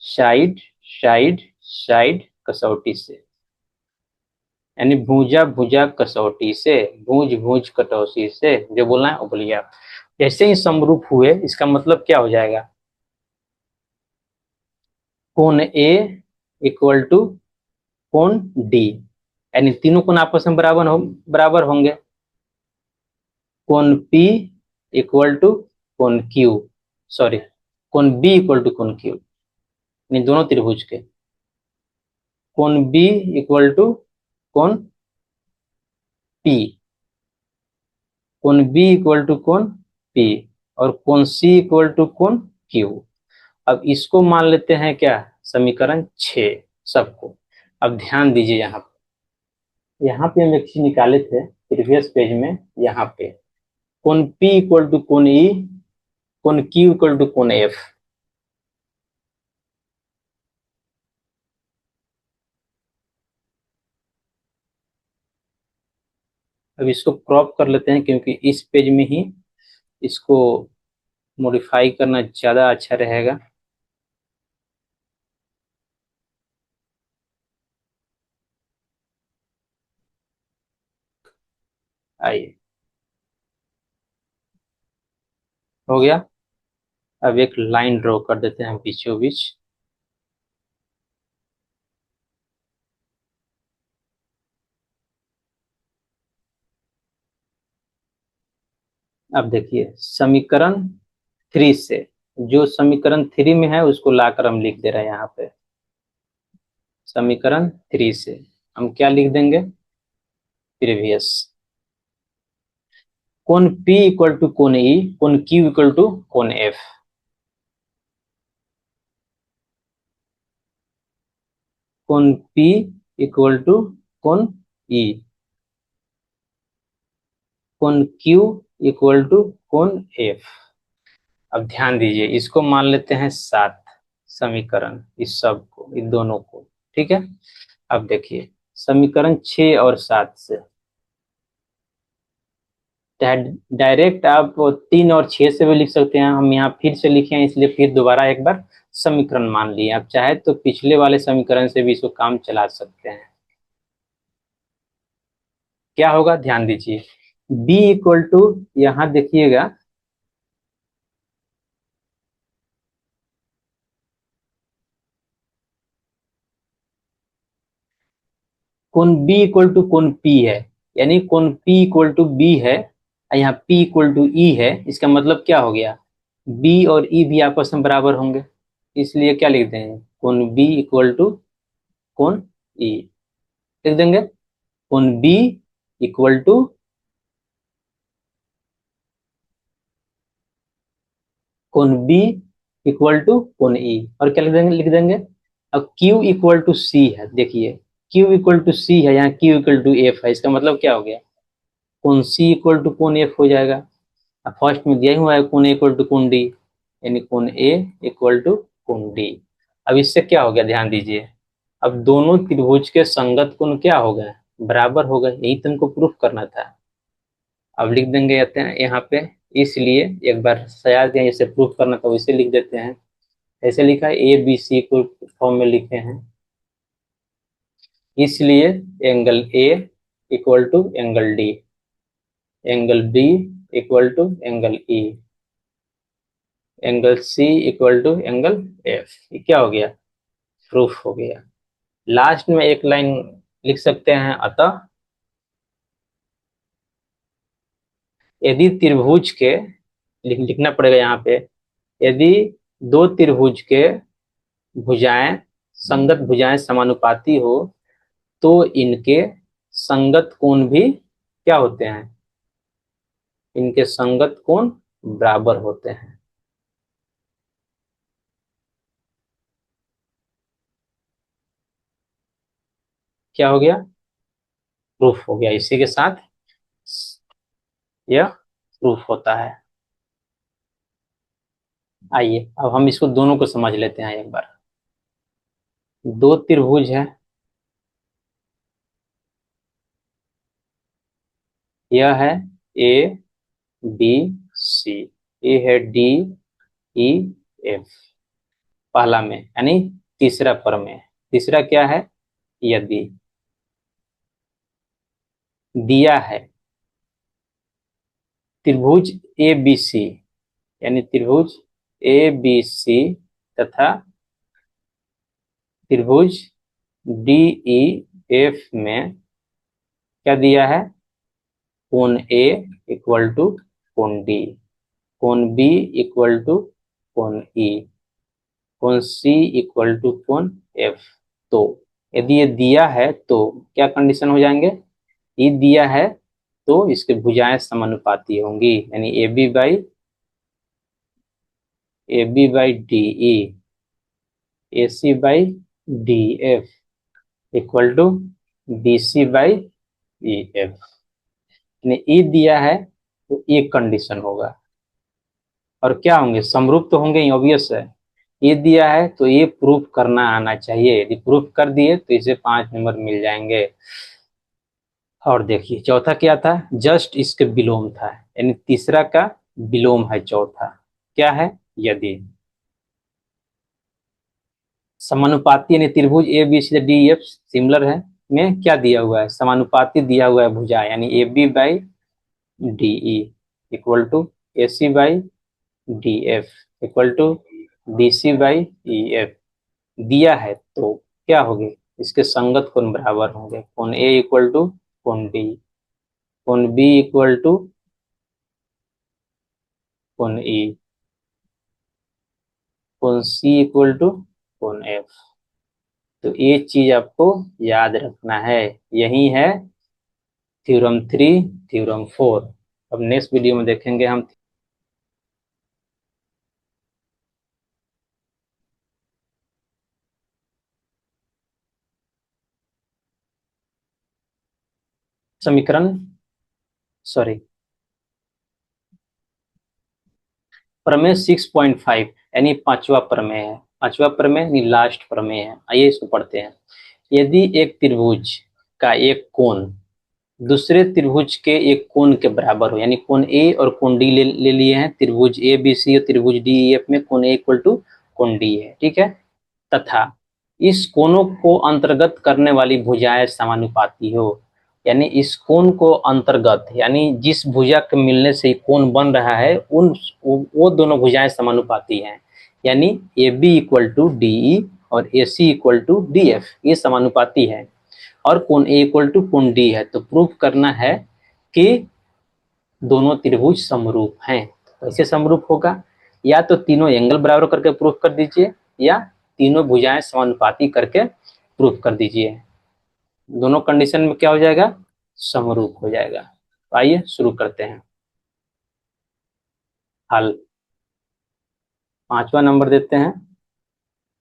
साइड साइड साइड कसौटी से, यानी भुजा भुजा कसौटी से, भुज भुज कटौती से, जो बोलना है वो बोलिए आप। जैसे ही समरूप हुए, इसका मतलब क्या हो जाएगा, कोण ए इक्वल टू कोण डी, यानी तीनों कोण आपस में बराबर होंगे। कोण पी इक्वल टू कोण क्यू, सॉरी, कोण बी इक्वल टू कोण क्यू, यानी दोनों त्रिभुज के कोण बी इक्वल टू कोण पी, कोण बी इक्वल टू कोण पी, और कोण सी इक्वल टू कोण क्यू। अब इसको मान लेते हैं क्या, समीकरण 6 सबको। अब ध्यान दीजिए, यहाँ पे हम एक चीज निकाले थे प्रीवियस पेज में, यहाँ पे कोण पी इक्वल टू कोण ई, कोण क्यू इक्वल टू कोण एफ। अब इसको क्रॉप कर लेते हैं, क्योंकि इस पेज में ही इसको मॉडिफाई करना ज्यादा अच्छा रहेगा। आइए, हो गया। अब एक लाइन ड्रॉ कर देते हैं बीचों बीच। अब देखिए, समीकरण 3 से, जो समीकरण 3 में है उसको लाकर हम लिख दे रहे हैं यहाँ पे। समीकरण 3 से हम क्या लिख देंगे, प्रीवियस कोण P इक्वल टू कोण E, कोण Q इक्वल टू कोण F। कोण P इक्वल टू कोण E, कोण Q इक्वल टू कोण F। अब ध्यान दीजिए, इसको मान लेते हैं 7 समीकरण, इस सब को, इन दोनों को, ठीक है। अब देखिए, समीकरण 6 और 7 से डायरेक्ट आप 3 और 6 से भी लिख सकते हैं। हम यहाँ फिर से लिखे हैं, इसलिए फिर दोबारा एक बार समीकरण मान लिए। आप चाहे तो पिछले वाले समीकरण से भी इसको काम चला सकते हैं। क्या होगा, ध्यान दीजिए, b इक्वल टू, यहाँ देखिएगा, कोण b इक्वल टू कोण p है, यानी कोण p इक्वल टू b है, और यहाँ p इक्वल टू e है। इसका मतलब क्या हो गया, b और e भी आपस में बराबर होंगे, इसलिए क्या लिख देंगे, कोण b इक्वल टू कोण e लिख देंगे। कोण b इक्वल टू कोण B इक्वल टू कोण E, और क्या लिख देंगे, अब Q इक्वल टू C है। देखिए, Q इक्वल टू सी है, यहाँ Q इक्वल टू एफ है, इसका मतलब क्या हो गया, कोण सी इक्वल टू कोण एफ हो जाएगा। अब फर्स्ट में दिया ही हुआ है कोण ए इक्वल टू कोण डी, यानी कोण ए इक्वल टू कोण डी। अब इससे क्या हो गया, ध्यान दीजिए, अब दोनों त्रिभुज के संगत कोण क्या हो गए, बराबर हो गए, यही तुमको प्रूफ करना था। अब लिख देंगे यहाँ पे, इसलिए एक बार शायद जैसे प्रूफ करना था वैसे लिख देते हैं। ऐसे लिखा है ए बी सी को फॉर्म में लिखे हैं, इसलिए angle A equal to angle D, angle B equal to angle E, angle C equal to angle F. ये क्या हो गया, प्रूफ हो गया। लास्ट में एक लाइन लिख सकते हैं, अतः यदि त्रिभुज के लिखना पड़ेगा यहाँ पे, यदि दो त्रिभुज के भुजाएं संगत भुजाएं समानुपाती हो तो इनके संगत कोण भी क्या होते हैं, इनके संगत कोण बराबर होते हैं। क्या हो गया, प्रूफ हो गया, इसी के साथ यह प्रूफ होता है। आइए अब हम इसको दोनों को समझ लेते हैं एक बार। दो त्रिभुज है, यह है ए बी सी, ये है डी ई एफ, पहला में यानी तीसरा प्रमेय। तीसरा क्या है, यदि दिया है त्रिभुज ए बी सी, यानी त्रिभुज ए बी सी तथा त्रिभुज डी ई एफ में क्या दिया है, कोण ए इक्वल टू कोण डी, कोण बी इक्वल टू कोण ई, कोण सी इक्वल टू कोण एफ। तो यदि ये दिया है तो क्या कंडीशन हो जाएंगे, ये दिया है तो इसके भुजाएं समानुपाती होंगी, यानी A B by D E, A C by D F equal to B C by E F. यानी ई दिया है तो ये कंडीशन होगा, और क्या होंगे, समरूप तो होंगे ही, ऑब्वियस है। ये दिया है तो ये प्रूफ करना आना चाहिए, यदि प्रूफ कर दिए तो इसे 5 नंबर मिल जाएंगे। और देखिए चौथा क्या था, जस्ट इसके विलोम था, यानी तीसरा का विलोम है चौथा। क्या है, यदि समानुपाती, यानी त्रिभुज A B C D F similar है में क्या दिया हुआ है, समानुपाती दिया हुआ है भुजा, यानी A B by D E equal to A C by D F equal to B C by E F दिया है तो क्या होंगे, इसके संगत कोण बराबर होंगे, कोण ए इक्वल टू कोण डी, कोण बी इक्वल टू कोण ई, कोण सी इक्वल टू कोण एफ। तो ये चीज आपको याद रखना है, यही है थ्योरम 3 थ्योरम 4। अब नेक्स्ट वीडियो में देखेंगे हम समीकरण, सॉरी, प्रमेय 6.5, यानी पांचवा प्रमेय है, पांचवा प्रमेय यानी लास्ट प्रमेय है। आइए इसको पढ़ते हैं। यदि एक त्रिभुज का एक कोण दूसरे त्रिभुज के एक कोण के बराबर हो, यानी कोण ए और कोण डी ले लिए हैं, त्रिभुज ए बी सी और त्रिभुज डी ई एफ में कोण ए इक्वल टू कोण डी है, ठीक है, तथा इस कोणों को अंतर्गत करने वाली भुजाएं समानुपाती हो, यानी इस कोण को अंतर्गत, यानी जिस भुजा के मिलने से कोण बन रहा है उन वो दोनों भुजाएं समानुपाती हैं, यानी A B equal to D E और A C equal to D F, ये समानुपाती है, और कोण ए इक्वल टू कोण डी है। तो प्रूफ करना है कि दोनों त्रिभुज समरूप हैं। कैसे समरूप होगा, या तो तीनों एंगल बराबर करके प्रूफ कर दीजिए, या तीनों भुजाएं समानुपाती करके प्रूफ कर दीजिए। दोनों कंडीशन में क्या हो जाएगा, समरूप हो जाएगा। तो आइए शुरू करते हैं हल। पांचवा नंबर देते हैं,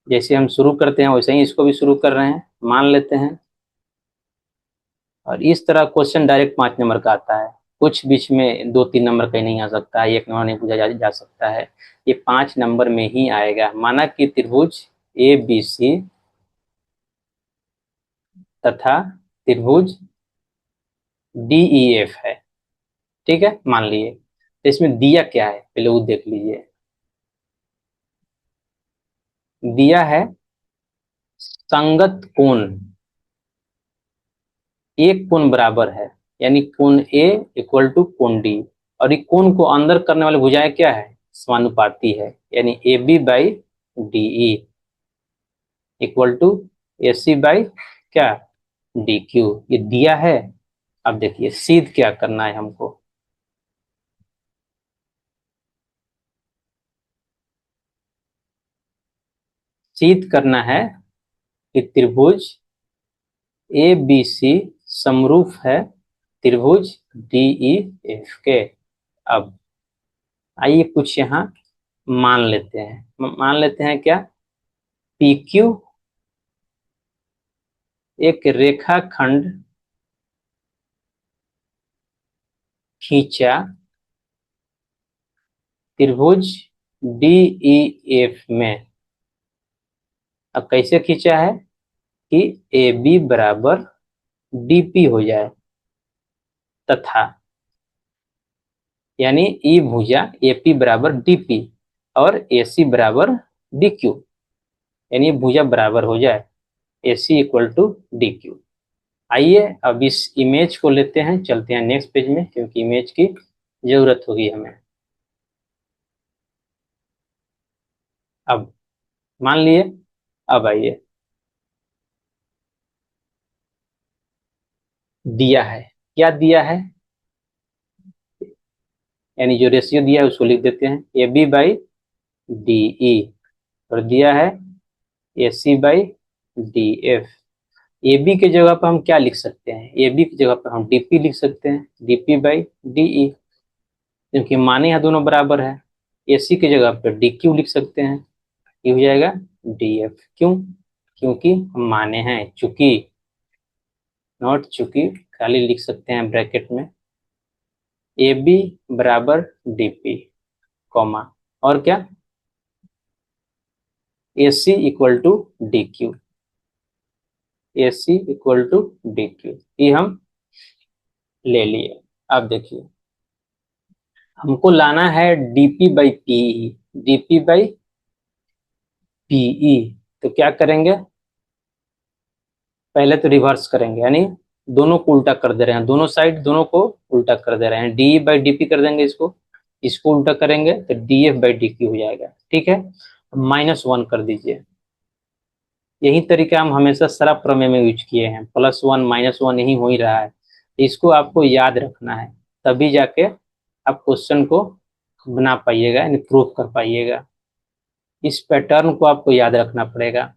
जैसे हम शुरू करते हैं वैसे ही इसको भी शुरू कर रहे हैं, मान लेते हैं और इस तरह क्वेश्चन डायरेक्ट 5 नंबर का आता है, कुछ बीच में 2-3 नंबर कहीं नहीं आ सकता है, 1 नंबर नहीं पूछा जा सकता है, ये 5 नंबर में ही आएगा। माना कि त्रिभुज ए बी सी तथा त्रिभुज डी ई एफ है, ठीक है, मान लिए। तो इसमें दिया क्या है पहले वो देख लीजिए। दिया है संगत कोण, एक कोण बराबर है, यानी कोण ए इक्वल टू कोण डी, और ये कोण को अंदर करने वाली भुजाएं क्या है, समानुपाती है, यानी A B by D E equal to A C by क्या, डी क्यू, ये दिया है। अब देखिए सीध क्या करना है हमको, सीध करना है कि त्रिभुज ए बी सी समरूप है त्रिभुज डी ई एफ के। अब आइए कुछ यहाँ मान लेते हैं, मान लेते हैं क्या, पी क्यू एक रेखाखंड खींचा त्रिभुज डी ई एफ में। अब कैसे खींचा है कि ए बी बराबर डी पी हो जाए, तथा यानी ई भुजा ए पी बराबर डी पी और ए सी बराबर डी क्यू, यानी भुजा बराबर हो जाए, ए C equal to D Q. आइए अब इस इमेज को लेते हैं, चलते हैं नेक्स्ट पेज में, क्योंकि इमेज की जरूरत होगी हमें। अब मान लिए, अब आइए, दिया है, क्या दिया है, यानी जो रेशियो दिया है उसको लिख देते हैं, A B by D E, और दिया है A C by D F. A B के जगह पर हम क्या लिख सकते हैं, ए बी की जगह पर हम डी पी लिख सकते हैं, डी पी बाई डी ई, क्योंकि माने यहाँ दोनों बराबर है। ए सी की जगह पर डी क्यू लिख सकते हैं, ये हो जाएगा डी एफ, क्यों, क्योंकि हम माने हैं, चूंकि, नॉट चूंकि, खाली लिख सकते हैं ब्रैकेट में ए बी बराबर डी पी, कॉमा, और क्या, A C equal to D Q, A C equal to D Q, ये हम ले लिए। अब देखिए हमको लाना है DP by PE, DP by PE, तो क्या करेंगे, पहले तो रिवर्स करेंगे, यानी दोनों को उल्टा कर दे रहे हैं, दोनों साइड दोनों को उल्टा कर दे रहे हैं, डी बाई डी पी कर देंगे, इसको इसको उल्टा करेंगे तो D F by D Q हो जाएगा, ठीक है। -1 कर दीजिए, यही तरीका हम हमेशा सरल प्रमेय में यूज किए हैं, +1 -1 यही हो ही रहा है, इसको आपको याद रखना है, तभी जाके आप क्वेश्चन को बना पाइएगा, यानी प्रूफ कर पाइएगा, इस पैटर्न को आपको याद रखना पड़ेगा।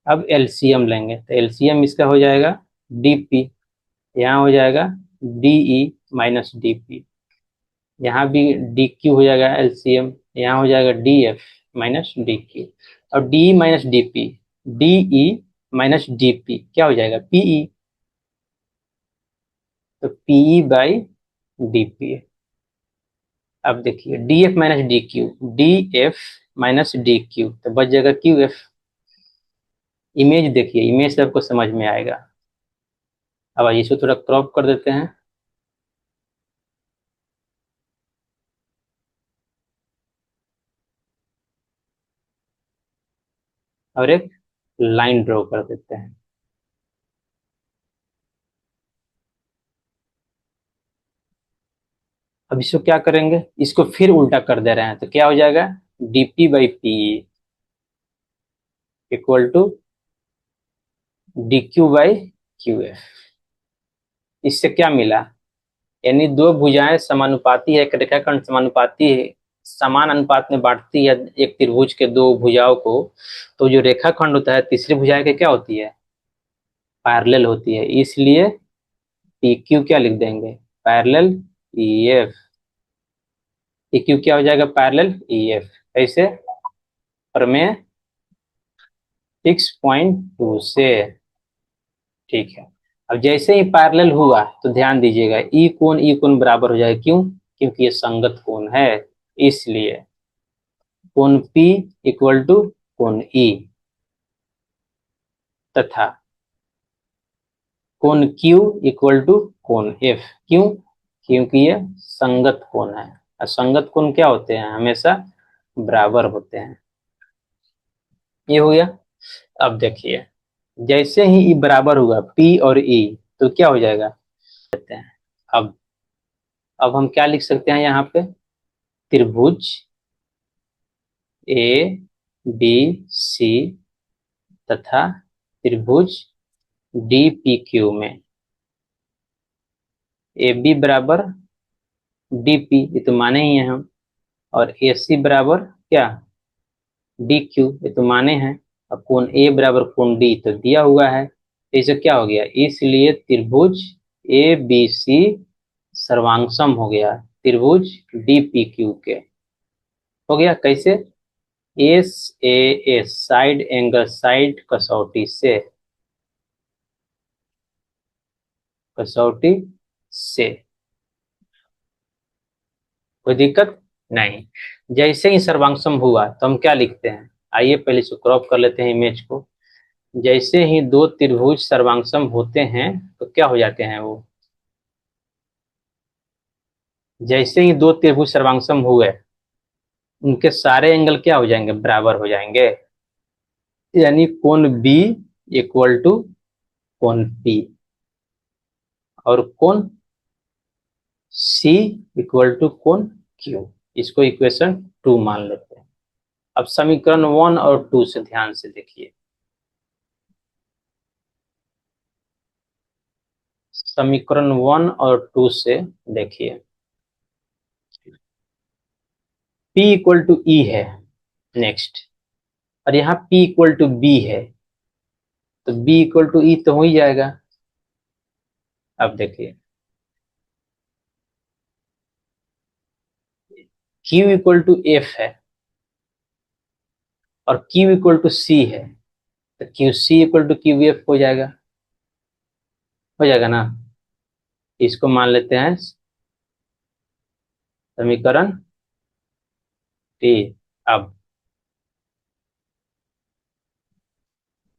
अब एलसीएम लेंगे तो एलसीएम इसका हो जाएगा डीपी, यहाँ हो जाएगा डीई माइनस डीपी, यहाँ भी डी क्यू हो जाएगा एलसीएम, यहाँ हो जाएगा D F minus D Q, और D minus D P, DE minus DP क्या हो जाएगा, पीई, तो पीई बाई डीपी। अब देखिए D F minus D Q, D F minus D Q, तो बच जाएगा क्यू एफ। इमेज देखिए, इमेज से आपको समझ में आएगा। अब आइए इसको थोड़ा क्रॉप कर देते हैं, और एक लाइन ड्रॉ कर देते हैं। अब इसको क्या करेंगे, इसको फिर उल्टा कर दे रहे हैं, तो क्या हो जाएगा, DP by P equal to D Q by Q F. इससे क्या मिला, यानी दो भुजाएं समानुपाती है, एक रेखाखंड समानुपाती है, समान अनुपात में बांटती है एक त्रिभुज के दो भुजाओं को, तो जो रेखाखंड होता है तीसरी भुजा के क्या होती है, पैरेलल होती है, इसलिए पी क्यू क्या लिख देंगे, parallel E F, P Q क्या हो जाएगा, पैरेलल ई एफ। ऐसे प्रमेय 6.2 से, ठीक है। अब जैसे ही पैरेलल हुआ तो ध्यान दीजिएगा ई कोण बराबर हो जाएगा। क्यों? क्योंकि ये संगत कोण है, इसलिए कोण P इक्वल टू कोण E तथा कोण Q इक्वल टू कोण F। क्यों? क्योंकि ये संगत कोण है, और संगत कोण क्या होते हैं? हमेशा बराबर होते हैं। ये हो गया। अब देखिए, जैसे ही ई बराबर हुआ P और E, तो क्या हो जाएगा कहते हैं। अब हम क्या लिख सकते हैं यहाँ पे? त्रिभुज ए बी सी तथा त्रिभुज डी पी क्यू में ए बी बराबर डी पी, ये तो माने ही हैं हम, और ए सी बराबर क्या? डी क्यू, ये तो माने हैं। अब कोण ए बराबर कोण डी तो दिया हुआ है, तो इसे क्या हो गया? इसलिए त्रिभुज ए बी सी सर्वांगसम हो गया त्रिभुज डी पी क्यू के। हो गया कैसे? S A S side angle side कसौटी से कोई दिक्कत नहीं। जैसे ही सर्वांगसम हुआ तो हम क्या लिखते हैं? आइए पहले से क्रॉप कर लेते हैं इमेज को। जैसे ही दो त्रिभुज सर्वांगसम होते हैं तो क्या हो जाते हैं वो? जैसे ही दो त्रिभुज सर्वांगसम हुए, उनके सारे एंगल क्या हो जाएंगे? बराबर हो जाएंगे। यानी कोण बी इक्वल टू कोण पी और कोण सी इक्वल टू कोण क्यू। इसको इक्वेशन 2 मान लेते हैं। अब समीकरण 1 और 2 से ध्यान से देखिए। समीकरण 1 और 2 से देखिए, P इक्वल टू ई है नेक्स्ट, और यहाँ P इक्वल टू बी है, तो B इक्वल टू ई तो हो ही जाएगा। अब देखिए Q इक्वल टू एफ है और Q इक्वल टू सी है, तो Q C equal to Q F हो जाएगा ना। इसको मान लेते हैं समीकरण टी। अब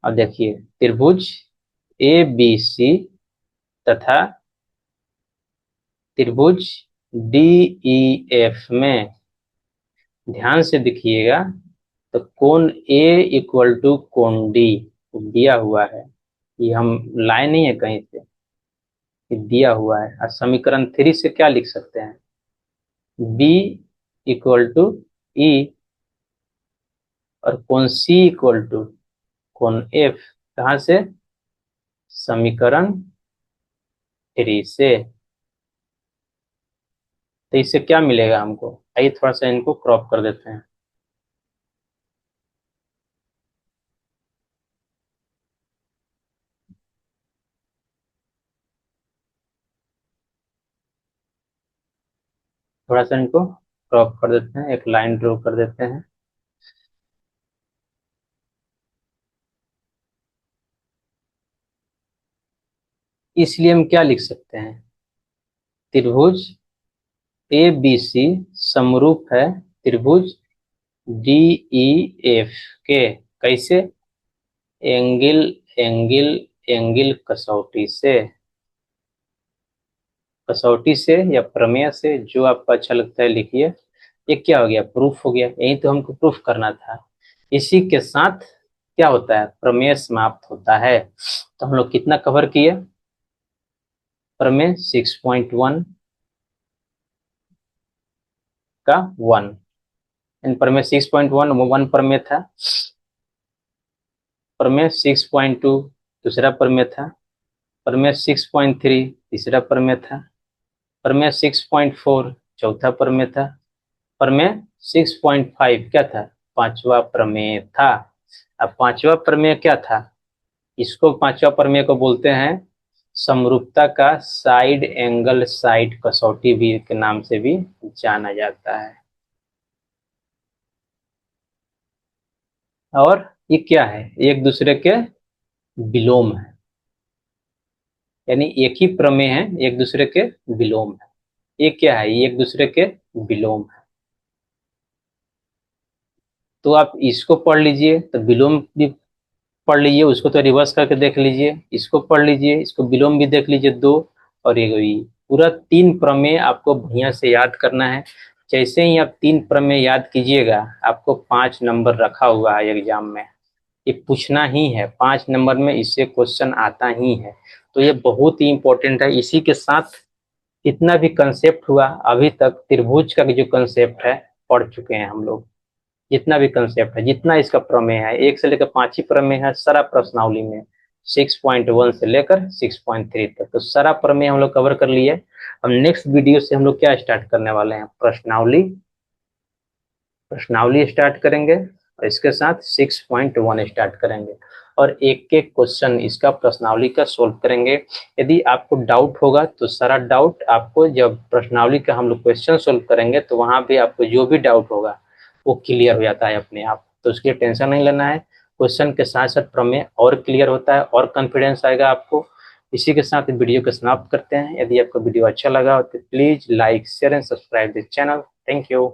अब देखिए, त्रिभुज ए बी सी तथा त्रिभुज डी ई एफ में ध्यान से देखिएगा, तो कोण ए इक्वल टू कोण डी दिया हुआ है। ये हम लाए नहीं है कहीं से, ये दिया हुआ है। और समीकरण 3 से क्या लिख सकते हैं? बी इक्वल टू ई और कोण सी इक्वल टू कोण एफ। कहाँ से? समीकरण 3 से। तो इससे क्या मिलेगा हमको? आइए थोड़ा सा इनको क्रॉप कर देते हैं। थोड़ा सा इनको क्रॉप कर देते हैं, एक लाइन ड्रॉ कर देते हैं। इसलिए हम क्या लिख सकते हैं? त्रिभुज ए बी सी समरूप है त्रिभुज डी ई एफ के। कैसे? एंगल एंगल एंगल कसौटी से या प्रमेय से, जो आपको अच्छा लगता है लिखिए। ये क्या हो गया? प्रूफ हो गया। यही तो हमको प्रूफ करना था। इसी के साथ क्या होता है? प्रमेय समाप्त होता है। तो हम लोग कितना कवर किए? प्रमेय 6.1 का 1। इन प्रमेय 6.1 वन प्रमेय था। प्रमेय 6.2 दूसरा प्रमेय था। प्रमेय 6.3 तीसरा प्रमेय था। प्रमेय 6.4 चौथा प्रमेय था। प्रमेय 6.5 क्या था? पांचवा प्रमेय था। अब पांचवा प्रमेय क्या था? इसको पांचवा प्रमेय को बोलते हैं समरूपता का साइड एंगल साइड कसौटी भी के नाम से भी जाना जाता है। और ये क्या है? एक दूसरे के विलोम है। यानी एक ही प्रमेय है, एक दूसरे के विलोम है। ये क्या है? ये एक दूसरे के विलोम है। तो आप इसको पढ़ लीजिए तो विलोम भी पढ़ लीजिए, उसको तो रिवर्स करके देख लीजिए, इसको पढ़ लीजिए, इसको विलोम भी देख लीजिए दो, और ये भी। पूरा 3 प्रमेय आपको बढ़िया से याद करना है। जैसे ही आप 3 प्रमेय याद कीजिएगा, आपको 5 नंबर रखा हुआ है एग्जाम में। ये पूछना ही है 5 नंबर में, इससे क्वेश्चन आता ही है। तो ये बहुत ही इंपॉर्टेंट है। इसी के साथ जितना भी कंसेप्ट हुआ अभी तक, त्रिभुज का जो कंसेप्ट है पढ़ चुके हैं हम लोग। जितना भी कंसेप्ट है, जितना इसका प्रमेय है, 1 से लेकर 5 ही प्रमेय है सारा प्रश्नावली में। 6.1 से लेकर 6.3 तक तो सारा प्रमेय हम लोग कवर कर लिए। अब नेक्स्ट वीडियो से हम लोग क्या स्टार्ट करने वाले हैं? प्रश्नावली। प्रश्नावली स्टार्ट करेंगे और इसके साथ 6.1 स्टार्ट करेंगे, और एक एक क्वेश्चन इसका प्रश्नावली का सोल्व करेंगे। यदि आपको डाउट होगा तो सारा डाउट आपको, जब प्रश्नावली का हम लोग क्वेश्चन सोल्व करेंगे तो वहां पे आपको जो भी डाउट होगा वो क्लियर हो जाता है अपने आप। तो उसके लिए टेंशन नहीं लेना है। क्वेश्चन के साथ साथ प्रमेय और क्लियर होता है और कॉन्फिडेंस आएगा आपको। इसी के साथ वीडियो को समाप्त करते हैं। यदि आपको वीडियो अच्छा लगा हो तो please like share and subscribe this channel. Thank you.